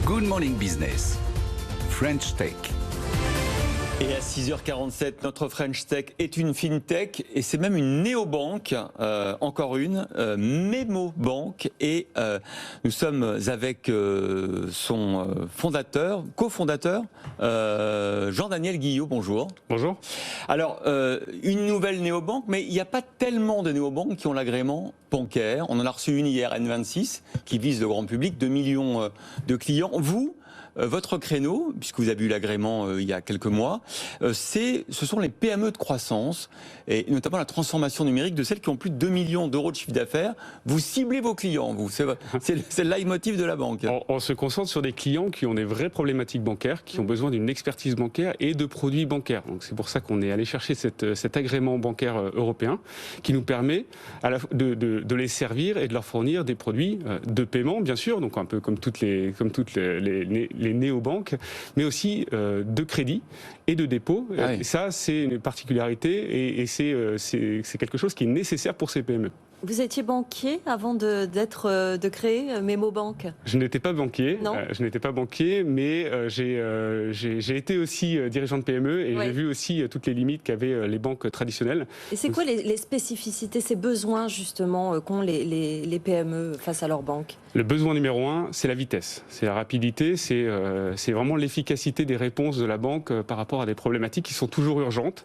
Good Morning Business, French Tech. Et à 6h47, notre French Tech est une FinTech et c'est même une néobanque, encore une, Memo Bank. Et nous sommes avec son fondateur, cofondateur, Jean-Daniel Guillot. Bonjour. Bonjour. Alors, une nouvelle néobanque, mais il n'y a pas tellement de néobanques qui ont l'agrément bancaire. On en a reçu une hier, N26, qui vise le grand public, 2 millions de clients. Vous, votre créneau, puisque vous avez eu l'agrément il y a quelques mois, ce sont les PME de croissance, et notamment la transformation numérique de celles qui ont plus de 2 millions d'euros de chiffre d'affaires. Vous ciblez vos clients, vous. C'est le leitmotiv de la banque. On se concentre sur des clients qui ont des vraies problématiques bancaires, qui ont besoin d'une expertise bancaire et de produits bancaires. Donc c'est pour ça qu'on est allé chercher cet agrément bancaire européen qui nous permet de les servir et de leur fournir des produits de paiement, bien sûr, donc un peu comme toutes les néobanques, mais aussi de crédit et de dépôt. Ah oui. Et ça, c'est une particularité et c'est quelque chose qui est nécessaire pour ces PME. Vous étiez banquier avant de créer Memo Bank? Je n'étais pas banquier. Non. Je n'étais pas banquier, mais j'ai été aussi dirigeant de PME et j'ai vu aussi toutes les limites qu'avaient les banques traditionnelles. Et c'est quoi les spécificités, ces besoins justement qu'ont les PME face à leur banque? Le besoin numéro un, c'est la vitesse, c'est la rapidité, c'est vraiment l'efficacité des réponses de la banque par rapport à des problématiques qui sont toujours urgentes.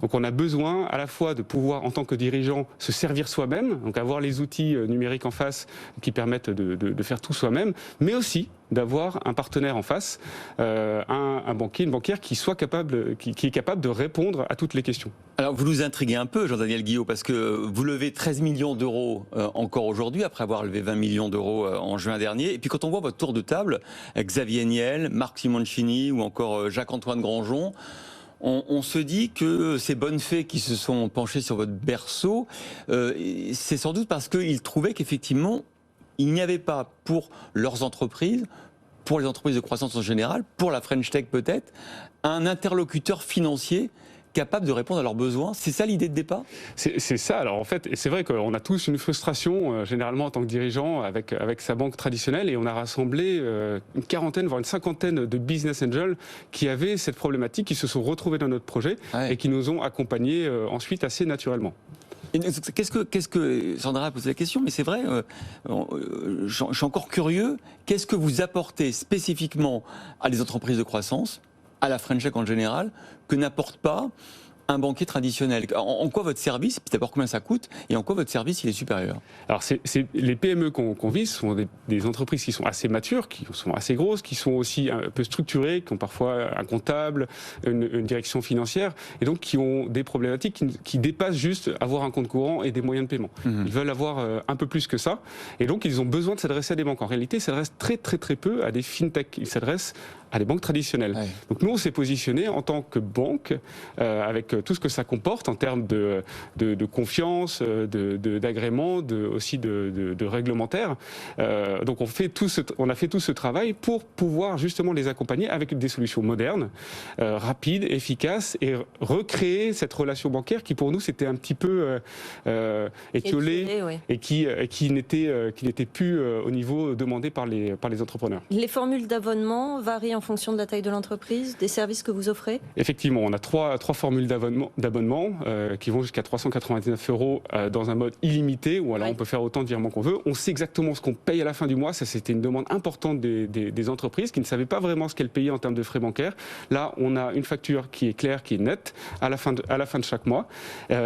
Donc on a besoin à la fois de pouvoir, en tant que dirigeant, se servir soi-même, donc avoir les outils numériques en face qui permettent de faire tout soi-même, mais aussi d'avoir un partenaire en face, un banquier, une banquière qui est capable de répondre à toutes les questions. Alors vous nous intriguez un peu, Jean-Daniel Guillot, parce que vous levez 13 millions d'euros encore aujourd'hui, après avoir levé 20 millions d'euros en juin dernier. Et puis quand on voit votre tour de table, Xavier Niel, Marc Simoncini ou encore Jacques-Antoine Granjon, on se dit que ces bonnes fées qui se sont penchées sur votre berceau, c'est sans doute parce qu'ils trouvaient qu'effectivement, il n'y avait pas pour leurs entreprises, pour les entreprises de croissance en général, pour la French Tech peut-être, un interlocuteur financier capable de répondre à leurs besoins. C'est ça l'idée de départ ? C'est ça. Alors en fait, c'est vrai qu'on a tous une frustration, généralement en tant que dirigeant, avec sa banque traditionnelle, et on a rassemblé une quarantaine, voire une cinquantaine de business angels qui avaient cette problématique, qui se sont retrouvés dans notre projet et qui nous ont accompagnés ensuite assez naturellement. Qu'est-ce que Sandra a posé la question, mais c'est vrai, je suis encore curieux, qu'est-ce que vous apportez spécifiquement à des entreprises de croissance, à la French Tech en général, que n'apporte pas un banquier traditionnel? En quoi votre service, puis d'abord combien ça coûte, et en quoi votre service il est supérieur? Alors les PME qu'on vise sont des entreprises qui sont assez matures, qui sont assez grosses, qui sont aussi un peu structurées, qui ont parfois un comptable, une direction financière, et donc qui ont des problématiques qui dépassent juste avoir un compte courant et des moyens de paiement. Ils veulent avoir un peu plus que ça, et donc ils ont besoin de s'adresser à des banques. En réalité, ils s'adressent très très très peu à des fintech. Ils s'adressent à des banques traditionnelles. Ouais. Donc nous, on s'est positionné en tant que banque, avec tout ce que ça comporte en termes de confiance, d'agrément, aussi de réglementaire. Donc on a fait tout ce travail pour pouvoir justement les accompagner avec des solutions modernes, rapides, efficaces, et recréer cette relation bancaire qui pour nous c'était un petit peu étiolée, oui. et qui n'était plus au niveau demandé par les entrepreneurs. Les formules d'abonnement varient en fonction de la taille de l'entreprise, des services que vous offrez? Effectivement, on a trois formules d'abonnement qui vont jusqu'à 399 € dans un mode illimité, où alors on peut faire autant de virements qu'on veut. On sait exactement ce qu'on paye à la fin du mois. Ça, c'était une demande importante des entreprises qui ne savaient pas vraiment ce qu'elles payaient en termes de frais bancaires. Là, on a une facture qui est claire, qui est nette à la fin de chaque mois,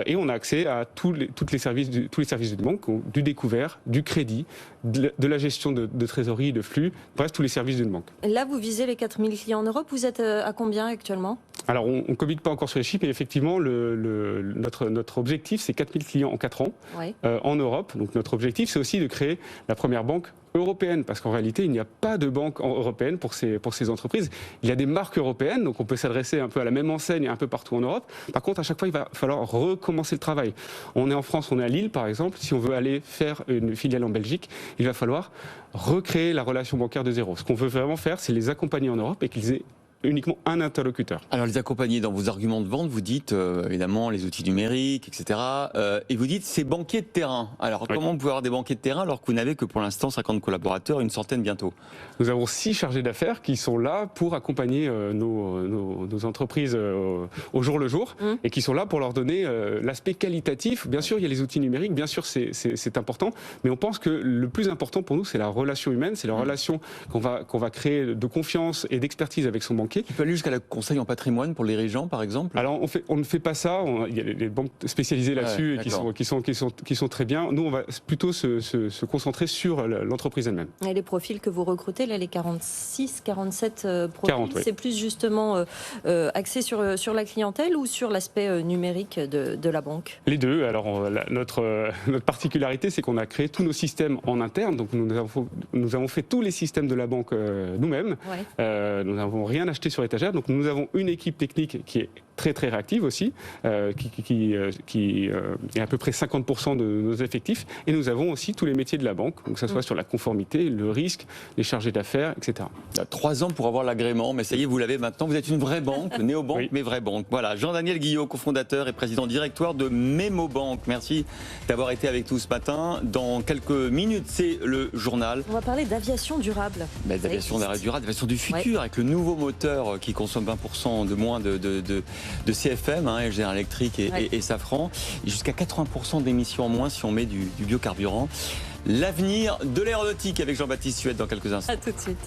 et on a accès à tous les services d'une banque, du découvert, du crédit, de la gestion de trésorerie, de flux, bref, tous les services d'une banque. Là, vous visez les 4000 clients en Europe. Vous êtes à combien actuellement? Alors, on ne communique pas encore sur les chiffres, mais effectivement, notre objectif, c'est 4000 clients en 4 ans en Europe. Donc, notre objectif, c'est aussi de créer la première banque européenne, parce qu'en réalité, il n'y a pas de banque européenne pour ces entreprises. Il y a des marques européennes, donc on peut s'adresser un peu à la même enseigne un peu partout en Europe. Par contre, à chaque fois, il va falloir recommencer le travail. On est en France, on est à Lille, par exemple. Si on veut aller faire une filiale en Belgique, il va falloir recréer la relation bancaire de zéro. Ce qu'on veut vraiment faire, c'est les accompagner en Europe et qu'ils aient uniquement un interlocuteur. Alors les accompagner dans vos arguments de vente, vous dites évidemment les outils numériques, etc. Et vous dites ces banquiers de terrain. Alors comment vous pouvez avoir des banquiers de terrain alors que vous n'avez que pour l'instant 50 collaborateurs, une centaine bientôt? Nous avons 6 chargés d'affaires qui sont là pour accompagner nos entreprises au jour le jour et qui sont là pour leur donner l'aspect qualitatif. Bien sûr, il y a les outils numériques, bien sûr c'est important, mais on pense que le plus important pour nous, c'est la relation humaine, c'est la relation qu'on va créer de confiance et d'expertise avec son banquier. Tu peux aller jusqu'à la conseil en patrimoine pour les dirigeants, par exemple? Alors on ne fait pas ça, il y a les banques spécialisées là-dessus qui sont très bien. Nous, on va plutôt se concentrer sur l'entreprise elle-même. Et les profils que vous recrutez, là, les 46, 47 profils, 40, oui. C'est plus justement axé sur la clientèle ou sur l'aspect numérique de la banque? Les deux. Alors notre particularité, c'est qu'on a créé tous nos systèmes en interne. Donc nous avons fait tous les systèmes de la banque nous-mêmes. Ouais. Nous n'avons rien acheté sur étagère. Donc nous avons une équipe technique qui est très très réactive aussi, qui est à peu près 50% de nos effectifs. Et nous avons aussi tous les métiers de la banque, donc que ce soit sur la conformité, le risque, les chargés d'affaires, etc. Il y a 3 ans pour avoir l'agrément, mais ça y est, vous l'avez maintenant. Vous êtes une vraie banque, néobanque, oui. Mais vraie banque. Voilà, Jean-Daniel Guillot, cofondateur et président directoire de Memobank. Merci d'avoir été avec nous ce matin. Dans quelques minutes, c'est le journal. On va parler d'aviation durable. D'aviation durable, d'aviation du futur, avec le nouveau moteur qui consomme 20% de moins de CFM, General Electric et Safran, et jusqu'à 80% d'émissions en moins si on met du biocarburant. L'avenir de l'aéronautique avec Jean-Baptiste Suette dans quelques instants. À tout de suite.